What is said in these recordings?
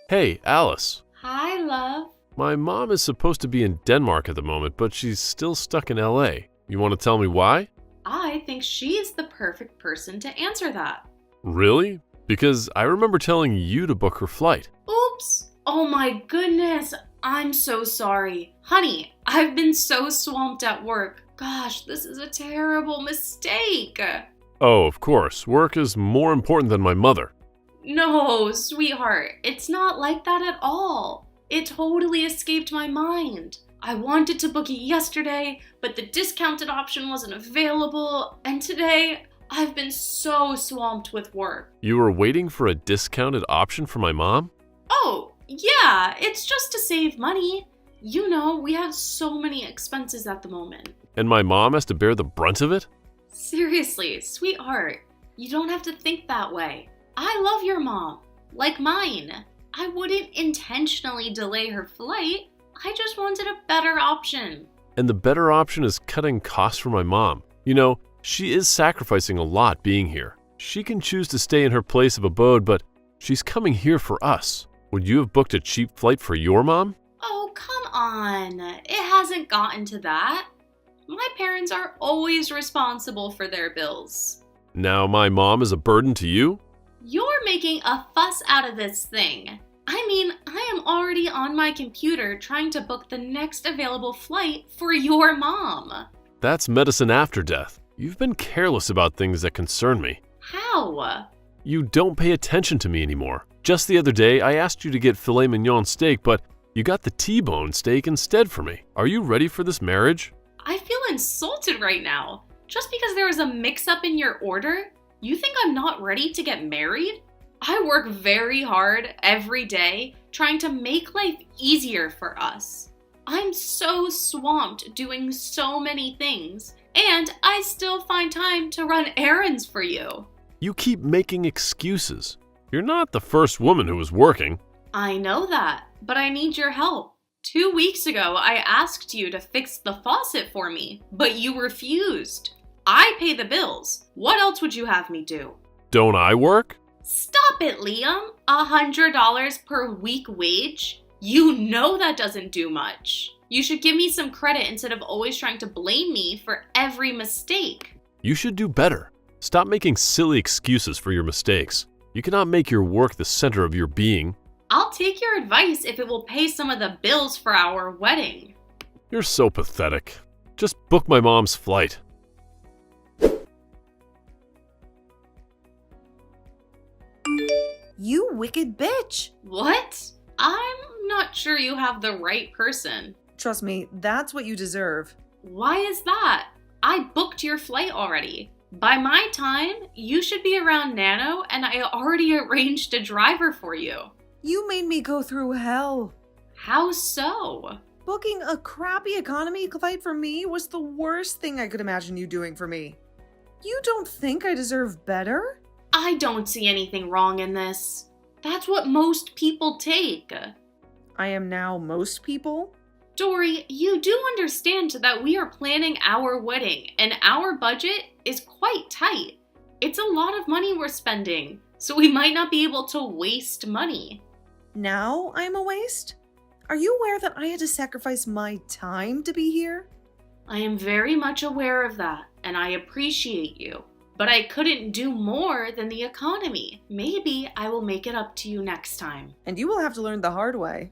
Hey, Alice. Hi, love. My mom is supposed to be in Denmark at the moment, but she's still stuck in LA. You want to tell me why? I think she's the perfect person to answer that. Really? Because I remember telling you to book her flight. Oops. Oh my goodness. I'm so sorry. Honey, I've been so swamped at work. Gosh, this is a terrible mistake. Oh, of course. Work is more important than my mother. No, sweetheart, it's not like that at all. It totally escaped my mind. I wanted to book it yesterday, but the discounted option wasn't available, and today I've been so swamped with work. You were waiting for a discounted option for my mom? Oh, yeah, it's just to save money. You know, we have so many expenses at the moment. And my mom has to bear the brunt of it? Seriously, sweetheart, you don't have to think that way. I love your mom, like mine. I wouldn't intentionally delay her flight. I just wanted a better option. And the better option is cutting costs for my mom. You know, she is sacrificing a lot being here. She can choose to stay in her place of abode, but she's coming here for us. Would you have booked a cheap flight for your mom? Oh, come on. It hasn't gotten to that. My parents are always responsible for their bills. Now my mom is a burden to you? You're making a fuss out of this thing. I mean, I am already on my computer trying to book the next available flight for your mom. That's medicine after death. You've been careless about things that concern me. How? You don't pay attention to me anymore. Just the other day, I asked you to get filet mignon steak, but you got the T-bone steak instead for me. Are you ready for this marriage? I feel insulted right now. Just because there was a mix-up in your order, you think I'm not ready to get married? I work very hard every day trying to make life easier for us. I'm so swamped doing so many things, and I still find time to run errands for you. You keep making excuses. You're not the first woman who was working. I know that, but I need your help. 2 weeks ago, I asked you to fix the faucet for me, but you refused. I pay the bills. What else would you have me do? Don't I work? Stop it, Liam. $100 per week wage? You know that doesn't do much. You should give me some credit instead of always trying to blame me for every mistake. You should do better. Stop making silly excuses for your mistakes. You cannot make your work the center of your being. I'll take your advice if it will pay some of the bills for our wedding. You're so pathetic. Just book my mom's flight. You wicked bitch! What? I'm not sure you have the right person. Trust me, that's what you deserve. Why is that? I booked your flight already. By my time, you should be around Nano, and I already arranged a driver for you. You made me go through hell. How so? Booking a crappy economy flight for me was the worst thing I could imagine you doing for me. You don't think I deserve better? I don't see anything wrong in this. That's what most people take. I am now most people? Dory, you do understand that we are planning our wedding, and our budget is quite tight. It's a lot of money we're spending, so we might not be able to waste money. Now I'm a waste? Are you aware that I had to sacrifice my time to be here? I am very much aware of that, and I appreciate you. But I couldn't do more than the economy. Maybe I will make it up to you next time. And you will have to learn the hard way.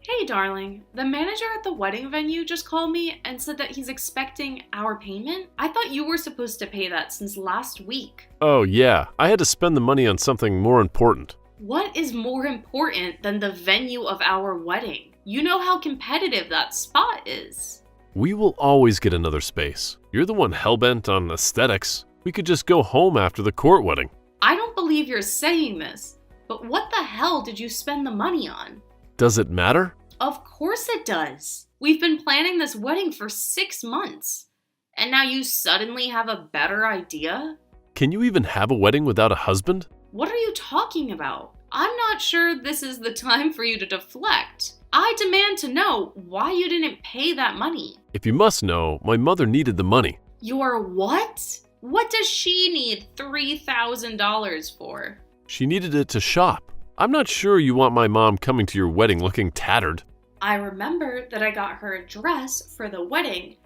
Hey darling, the manager at the wedding venue just called me and said that he's expecting our payment. I thought you were supposed to pay that since last week. Oh yeah, I had to spend the money on something more important. What is more important than the venue of our wedding? You know how competitive that spot is. We will always get another space. You're the one hellbent on aesthetics. We could just go home after the court wedding. I don't believe you're saying this, but what the hell did you spend the money on? Does it matter? Of course it does. We've been planning this wedding for 6 months, and now you suddenly have a better idea? Can you even have a wedding without a husband? What are you talking about? I'm not sure this is the time for you to deflect. I demand to know why you didn't pay that money. If you must know, my mother needed the money. Your what? What does she need $3,000 for? She needed it to shop. I'm not sure you want my mom coming to your wedding looking tattered. I remember that I got her a dress for the wedding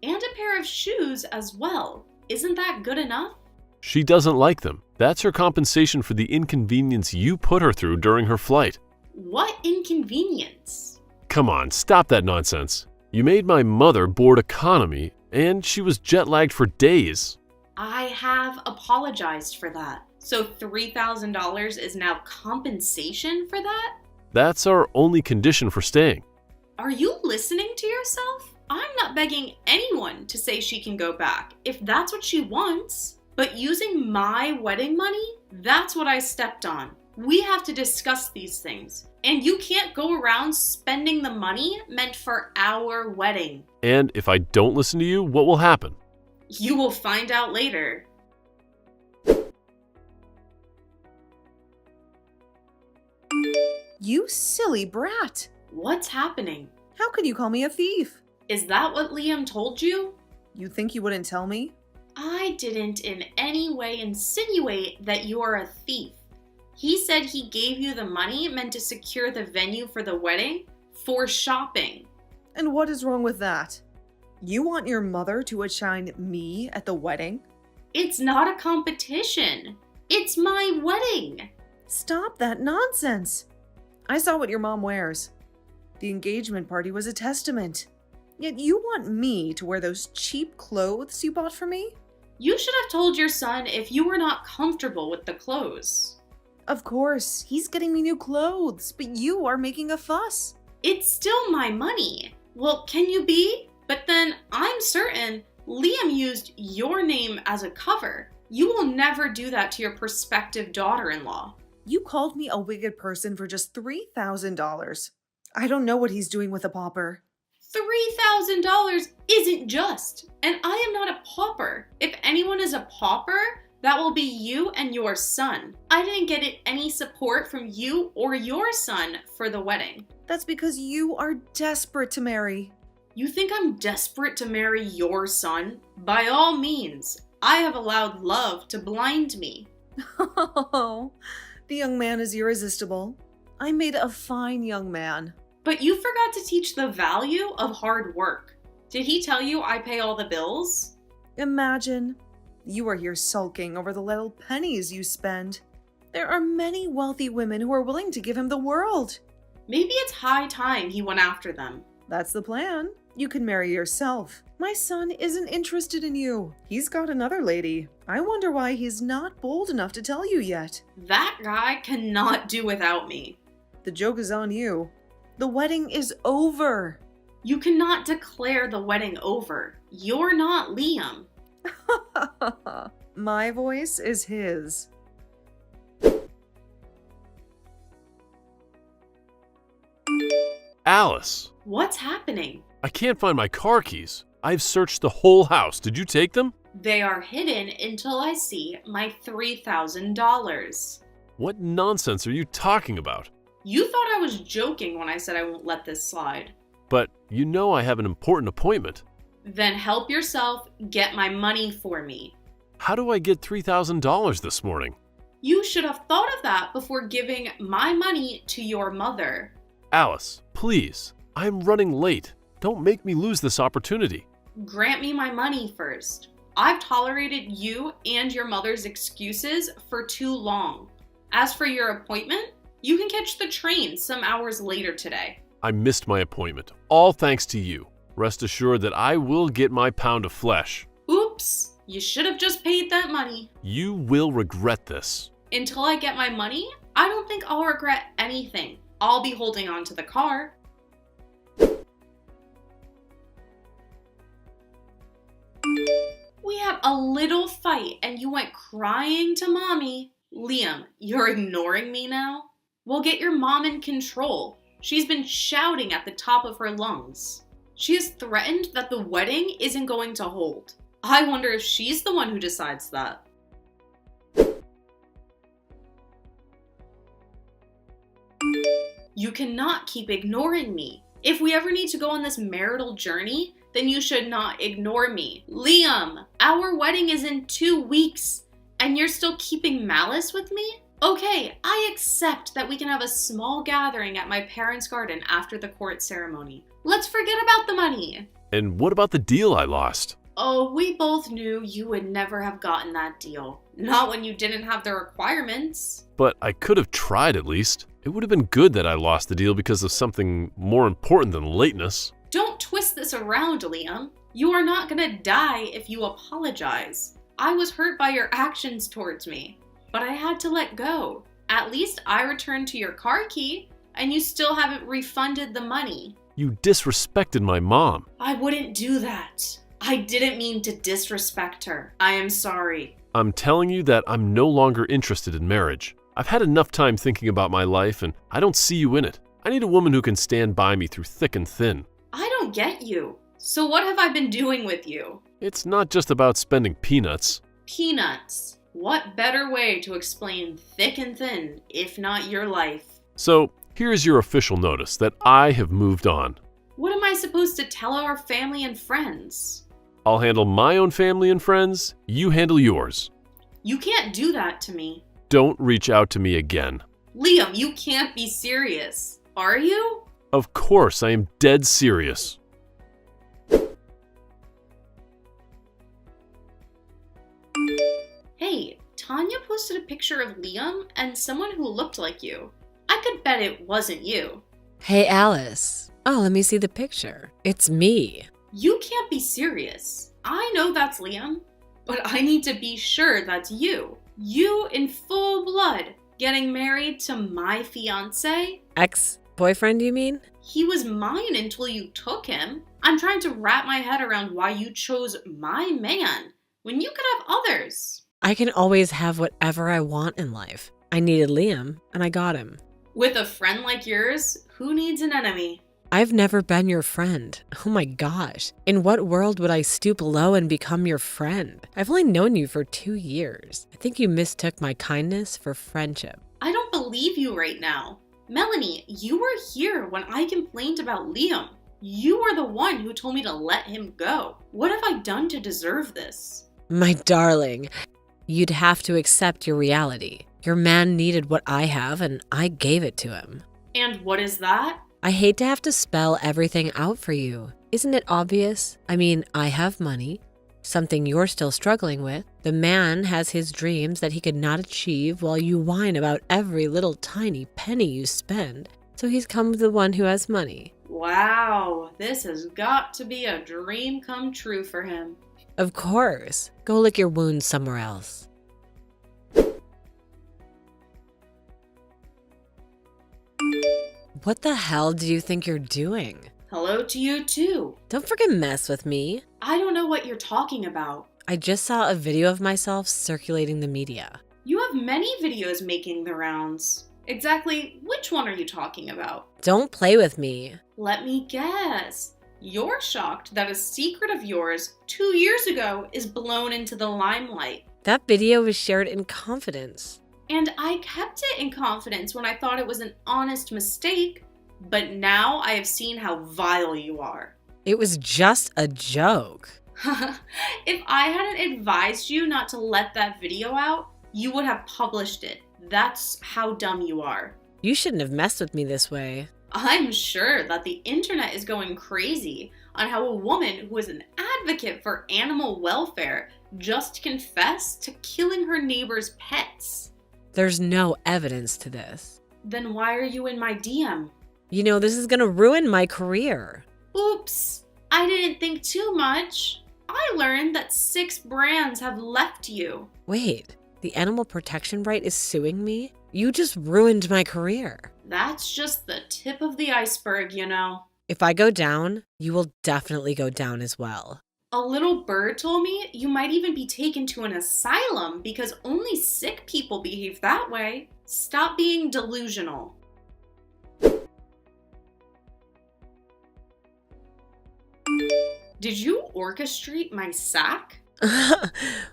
and a pair of shoes as well. Isn't that good enough? She doesn't like them. That's her compensation for the inconvenience you put her through during her flight. What inconvenience? Come on, stop that nonsense. You made my mother board economy, and she was jet-lagged for days. I have apologized for that. So $3,000 is now compensation for that? That's our only condition for staying. Are you listening to yourself? I'm not begging anyone to say she can go back if that's what she wants. But using my wedding money, that's what I stepped on. We have to discuss these things. And you can't go around spending the money meant for our wedding. And if I don't listen to you, what will happen? You will find out later. You silly brat. What's happening? How could you call me a thief? Is that what Liam told you? You think you wouldn't tell me? I didn't in any way insinuate that you're a thief. He said he gave you the money meant to secure the venue for the wedding for shopping. And what is wrong with that? You want your mother to outshine me at the wedding? It's not a competition. It's my wedding. Stop that nonsense. I saw what your mom wears. The engagement party was a testament. Yet you want me to wear those cheap clothes you bought for me? You should have told your son if you were not comfortable with the clothes. Of course, he's getting me new clothes, but you are making a fuss. It's still my money. Well, can you be? But then I'm certain Liam used your name as a cover. You will never do that to your prospective daughter-in-law. You called me a wicked person for just $3,000. I don't know what he's doing with a pauper. $3,000 isn't just, and I am not a pauper. If anyone is a pauper, that will be you and your son. I didn't get any support from you or your son for the wedding. That's because you are desperate to marry. You think I'm desperate to marry your son? By all means, I have allowed love to blind me. Oh, the young man is irresistible. I made a fine young man. But you forgot to teach the value of hard work. Did he tell you I pay all the bills? Imagine. You are here sulking over the little pennies you spend. There are many wealthy women who are willing to give him the world. Maybe it's high time he went after them. That's the plan. You can marry yourself. My son isn't interested in you. He's got another lady. I wonder why he's not bold enough to tell you yet. That guy cannot do without me. The joke is on you. The wedding is over. You cannot declare the wedding over. You're not Liam. My voice is his. Alice, What's happening? I can't find my car keys. I've searched the whole house. Did you take them? They are hidden until I see my $3,000. What nonsense are you talking about? You thought I was joking when I said I won't let this slide. But you know I have an important appointment. Then help yourself get my money for me. How do I get $3,000 this morning? You should have thought of that before giving my money to your mother. Alice, please. I'm running late. Don't make me lose this opportunity. Grant me my money first. I've tolerated you and your mother's excuses for too long. As for your appointment, you can catch the train some hours later today. I missed my appointment, all thanks to you. Rest assured that I will get my pound of flesh. Oops, you should have just paid that money. You will regret this. Until I get my money, I don't think I'll regret anything. I'll be holding on to the car. We had a little fight and you went crying to mommy. Liam, you're ignoring me now? Well, get your mom in control. She's been shouting at the top of her lungs. She has threatened that the wedding isn't going to hold. I wonder if she's the one who decides that. You cannot keep ignoring me. If we ever need to go on this marital journey, then you should not ignore me. Liam, our wedding is in 2 weeks, and you're still keeping malice with me? Okay, I accept that we can have a small gathering at my parents' garden after the court ceremony. Let's forget about the money. And what about the deal I lost? Oh, we both knew you would never have gotten that deal. Not when you didn't have the requirements. But I could have tried at least. It would have been good that I lost the deal because of something more important than lateness. Don't twist this around, Liam. You are not gonna die if you apologize. I was hurt by your actions towards me, but I had to let go. At least I returned to your car key, and you still haven't refunded the money. You disrespected my mom. I wouldn't do that. I didn't mean to disrespect her. I am sorry. I'm telling you that I'm no longer interested in marriage. I've had enough time thinking about my life, and I don't see you in it. I need a woman who can stand by me through thick and thin. I don't get you. So what have I been doing with you? It's not just about spending peanuts. Peanuts. What better way to explain thick and thin, if not your life? So, here's your official notice that I have moved on. What am I supposed to tell our family and friends? I'll handle my own family and friends. You handle yours. You can't do that to me. Don't reach out to me again. Liam, you can't be serious. Are you? Of course, I am dead serious. Hey, Tanya posted a picture of Liam and someone who looked like you. I could bet it wasn't you. Hey, Alice. Oh, let me see the picture. It's me. You can't be serious. I know that's Liam, but I need to be sure that's you. You in full blood getting married to my fiance? Ex-boyfriend, you mean? He was mine until you took him. I'm trying to wrap my head around why you chose my man when you could have others. I can always have whatever I want in life. I needed Liam, and I got him. With a friend like yours, who needs an enemy? I've never been your friend. Oh my gosh. In what world would I stoop low and become your friend? I've only known you for 2 years. I think you mistook my kindness for friendship. I don't believe you right now. Melanie, you were here when I complained about Liam. You were the one who told me to let him go. What have I done to deserve this? My darling, you'd have to accept your reality. Your man needed what I have, and I gave it to him. And what is that? I hate to have to spell everything out for you. Isn't it obvious? I mean, I have money, something you're still struggling with. The man has his dreams that he could not achieve while you whine about every little tiny penny you spend. So he's come with the one who has money. Wow, this has got to be a dream come true for him. Of course. Go lick your wounds somewhere else. What the hell do you think you're doing? Hello to you too. Don't freaking mess with me. I don't know what you're talking about. I just saw a video of myself circulating the media. You have many videos making the rounds. Exactly which one are you talking about? Don't play with me. Let me guess. You're shocked that a secret of yours 2 years ago is blown into the limelight. That video was shared in confidence. And I kept it in confidence when I thought it was an honest mistake, but now I have seen how vile you are. It was just a joke. If I hadn't advised you not to let that video out, you would have published it. That's how dumb you are. You shouldn't have messed with me this way. I'm sure that the internet is going crazy on how a woman who is an advocate for animal welfare just confessed to killing her neighbor's pets. There's no evidence to this. Then why are you in my DM? You know, this is gonna ruin my career. Oops, I didn't think too much. I learned that 6 brands have left you. Wait, the animal protection right is suing me? You just ruined my career. That's just the tip of the iceberg, you know. If I go down, you will definitely go down as well. A little bird told me you might even be taken to an asylum because only sick people behave that way. Stop being delusional. Did you orchestrate my sack?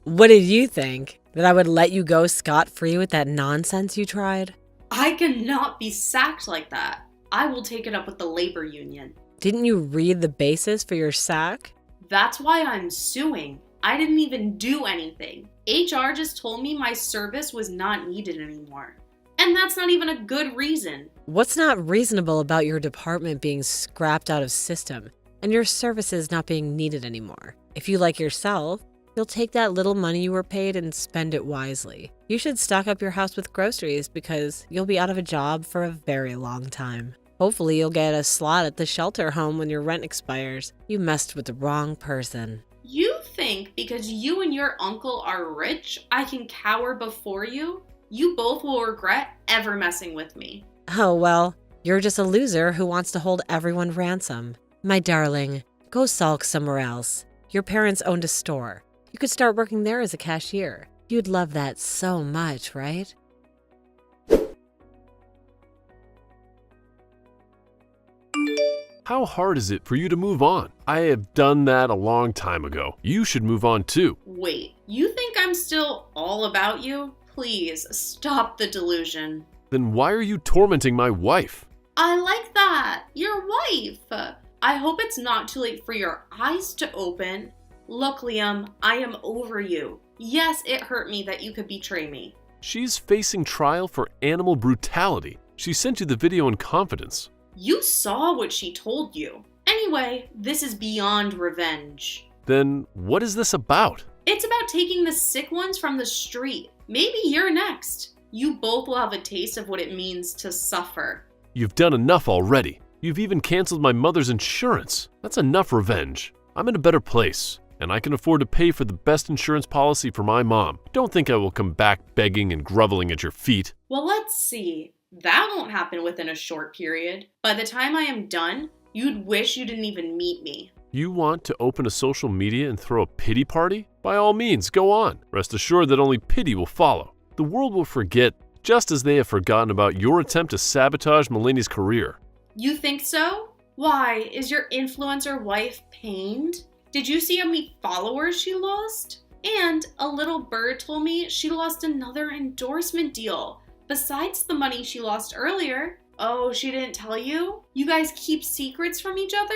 What did you think? That I would let you go scot-free with that nonsense you tried? I cannot be sacked like that. I will take it up with the labor union. Didn't you read the basis for your sack? That's why I'm suing. I didn't even do anything. HR just told me my service was not needed anymore. And that's not even a good reason. What's not reasonable about your department being scrapped out of system and your services not being needed anymore? If you like yourself, you'll take that little money you were paid and spend it wisely. You should stock up your house with groceries because you'll be out of a job for a very long time. Hopefully you'll get a slot at the shelter home when your rent expires. You messed with the wrong person. You think because you and your uncle are rich, I can cower before you? You both will regret ever messing with me. Oh, well, you're just a loser who wants to hold everyone ransom. My darling, go sulk somewhere else. Your parents owned a store. You could start working there as a cashier. You'd love that so much, right? How hard is it for you to move on? I have done that a long time ago. You should move on too. Wait, you think I'm still all about you? Please, stop the delusion. Then why are you tormenting my wife? I like that. Your wife. I hope it's not too late for your eyes to open. Look, Liam, I am over you. Yes, it hurt me that you could betray me. She's facing trial for animal brutality. She sent you the video in confidence. You saw what she told you. Anyway, this is beyond revenge. Then what is this about? It's about taking the sick ones from the street. Maybe you're next. You both will have a taste of what it means to suffer. You've done enough already. You've even canceled my mother's insurance. That's enough revenge. I'm in a better place, and I can afford to pay for the best insurance policy for my mom. Don't think I will come back begging and groveling at your feet. Well, let's see. That won't happen within a short period. By the time I am done, you'd wish you didn't even meet me. You want to open a social media and throw a pity party? By all means, go on. Rest assured that only pity will follow. The world will forget, just as they have forgotten about your attempt to sabotage Mulaney's career. You think so? Why, is your influencer wife pained? Did you see how many followers she lost? And a little bird told me she lost another endorsement deal, besides the money she lost earlier. Oh, she didn't tell you? You guys keep secrets from each other?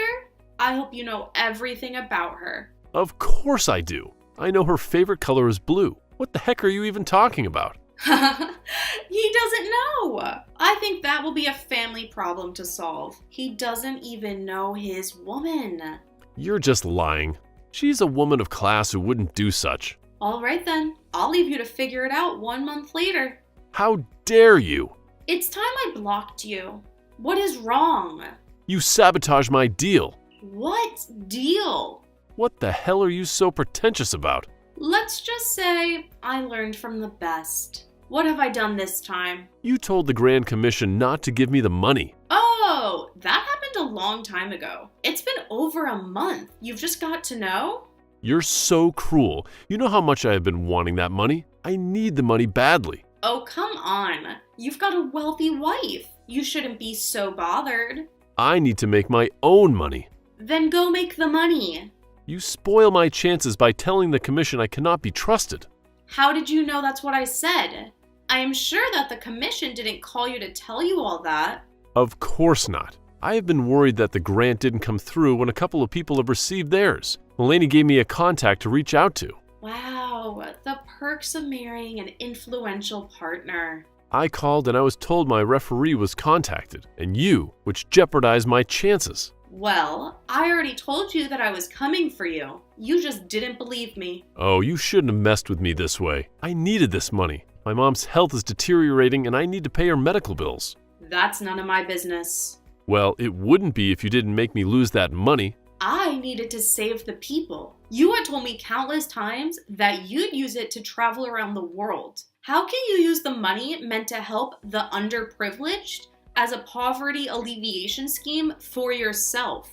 I hope you know everything about her. Of course I do. I know her favorite color is blue. What the heck are you even talking about? He doesn't know. I think that will be a family problem to solve. He doesn't even know his woman. You're just lying. She's a woman of class who wouldn't do such. All right then. I'll leave you to figure it out 1 month later. How dare you? It's time I blocked you. What is wrong? You sabotaged my deal. What deal? What the hell are you so pretentious about? Let's just say I learned from the best. What have I done this time? You told the Grand Commission not to give me the money. Oh, that happened a long time ago. It's been over a month. You've just got to know? You're so cruel. You know how much I have been wanting that money? I need the money badly. Oh, come on. You've got a wealthy wife. You shouldn't be so bothered. I need to make my own money. Then go make the money. You spoil my chances by telling the commission I cannot be trusted. How did you know that's what I said? I am sure that the commission didn't call you to tell you all that. Of course not. I have been worried that the grant didn't come through when a couple of people have received theirs. Mulaney gave me a contact to reach out to. Wow, the perks of marrying an influential partner. I called and I was told my referee was contacted, and you, which jeopardized my chances. Well, I already told you that I was coming for you. You just didn't believe me. Oh, you shouldn't have messed with me this way. I needed this money. My mom's health is deteriorating and I need to pay her medical bills. That's none of my business. Well, it wouldn't be if you didn't make me lose that money. I needed to save the people. You had told me countless times that you'd use it to travel around the world. How can you use the money meant to help the underprivileged as a poverty alleviation scheme for yourself?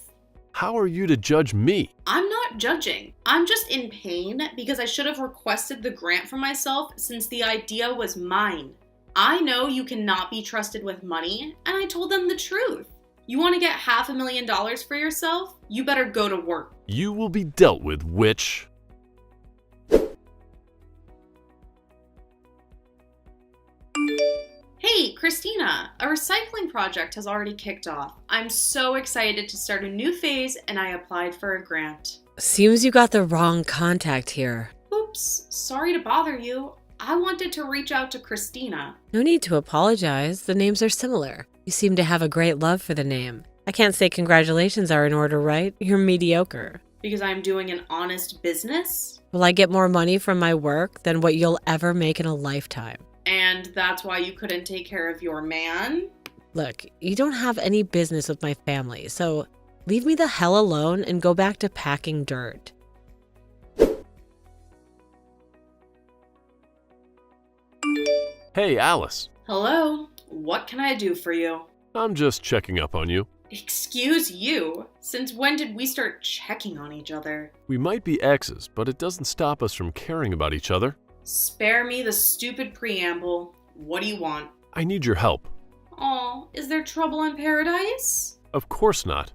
How are you to judge me? I'm not judging. I'm just in pain because I should have requested the grant for myself since the idea was mine. I know you cannot be trusted with money, and I told them the truth. You want to get $500,000 for yourself? You better go to work. You will be dealt with, witch. Hey, Hey, Christina, a recycling project has already kicked off. I'm so excited to start a new phase and I applied for a grant. Seems you got the wrong contact here. Oops, sorry to bother you. I wanted to reach out to Christina. No need to apologize. The names are similar. You seem to have a great love for the name. I can't say congratulations are in order, right? You're mediocre. Because I'm doing an honest business? Will I get more money from my work than what you'll ever make in a lifetime? And that's why you couldn't take care of your man? Look, you don't have any business with my family, so leave me the hell alone and go back to packing dirt. Hey, Alice. Hello, what can I do for you? I'm just checking up on you. Excuse you? Since when did we start checking on each other? We might be exes, but it doesn't stop us from caring about each other. Spare me the stupid preamble. What do you want? I need your help. Aw, is there trouble in paradise? Of course not.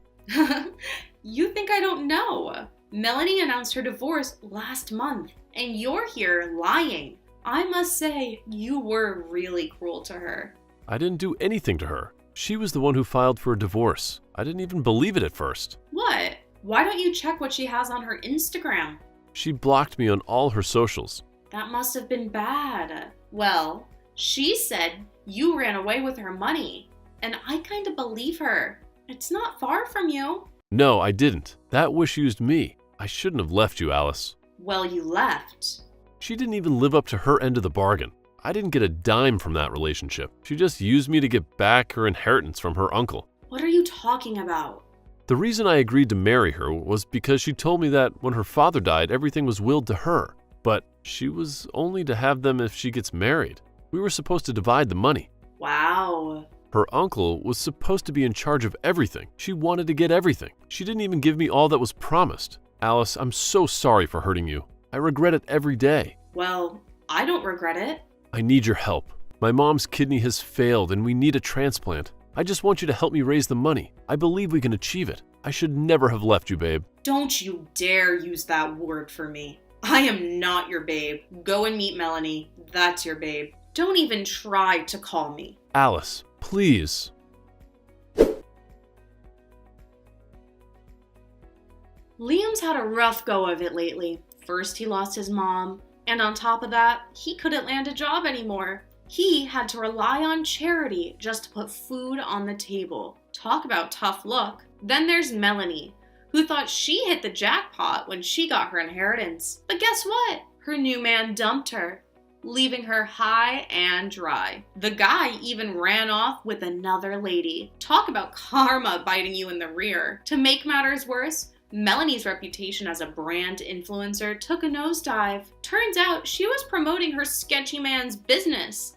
You think I don't know? Melanie announced her divorce last month, and you're here lying. I must say, you were really cruel to her. I didn't do anything to her. She was the one who filed for a divorce. I didn't even believe it at first. What? Why don't you check what she has on her Instagram? She blocked me on all her socials. That must have been bad. Well, she said you ran away with her money, and I kind of believe her. It's not far from you. No, I didn't. That wish used me. I shouldn't have left you, Alice. Well, you left. She didn't even live up to her end of the bargain. I didn't get a dime from that relationship. She just used me to get back her inheritance from her uncle. What are you talking about? The reason I agreed to marry her was because she told me that when her father died, everything was willed to her. But she was only to have them if she gets married. We were supposed to divide the money. Wow. Her uncle was supposed to be in charge of everything. She wanted to get everything. She didn't even give me all that was promised. Alice, I'm so sorry for hurting you. I regret it every day. Well, I don't regret it. I need your help. My mom's kidney has failed and we need a transplant. I just want you to help me raise the money. I believe we can achieve it. I should never have left you, babe. Don't you dare use that word for me. I am not your babe. Go and meet Melanie. That's your babe. Don't even try to call me. Alice, please. Liam's had a rough go of it lately. First, he lost his mom, and on top of that, he couldn't land a job anymore. He had to rely on charity just to put food on the table. Talk about tough luck. Then there's Melanie, who thought she hit the jackpot when she got her inheritance. But guess what? Her new man dumped her, leaving her high and dry. The guy even ran off with another lady. Talk about karma biting you in the rear. To make matters worse, Melanie's reputation as a brand influencer took a nosedive. Turns out she was promoting her sketchy man's business,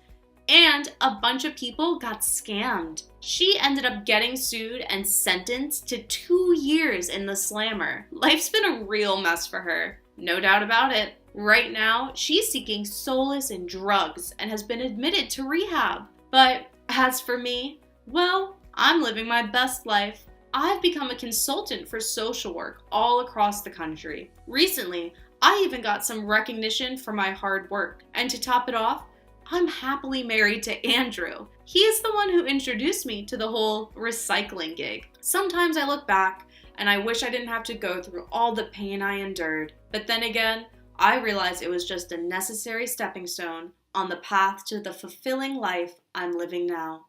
and a bunch of people got scammed. She ended up getting sued and sentenced to 2 years in the slammer. Life's been a real mess for her, no doubt about it. Right now, she's seeking solace in drugs and has been admitted to rehab. But as for me, well, I'm living my best life. I've become a consultant for social work all across the country. Recently, I even got some recognition for my hard work. And to top it off, I'm happily married to Andrew. He is the one who introduced me to the whole recycling gig. Sometimes I look back and I wish I didn't have to go through all the pain I endured. But then again, I realize it was just a necessary stepping stone on the path to the fulfilling life I'm living now.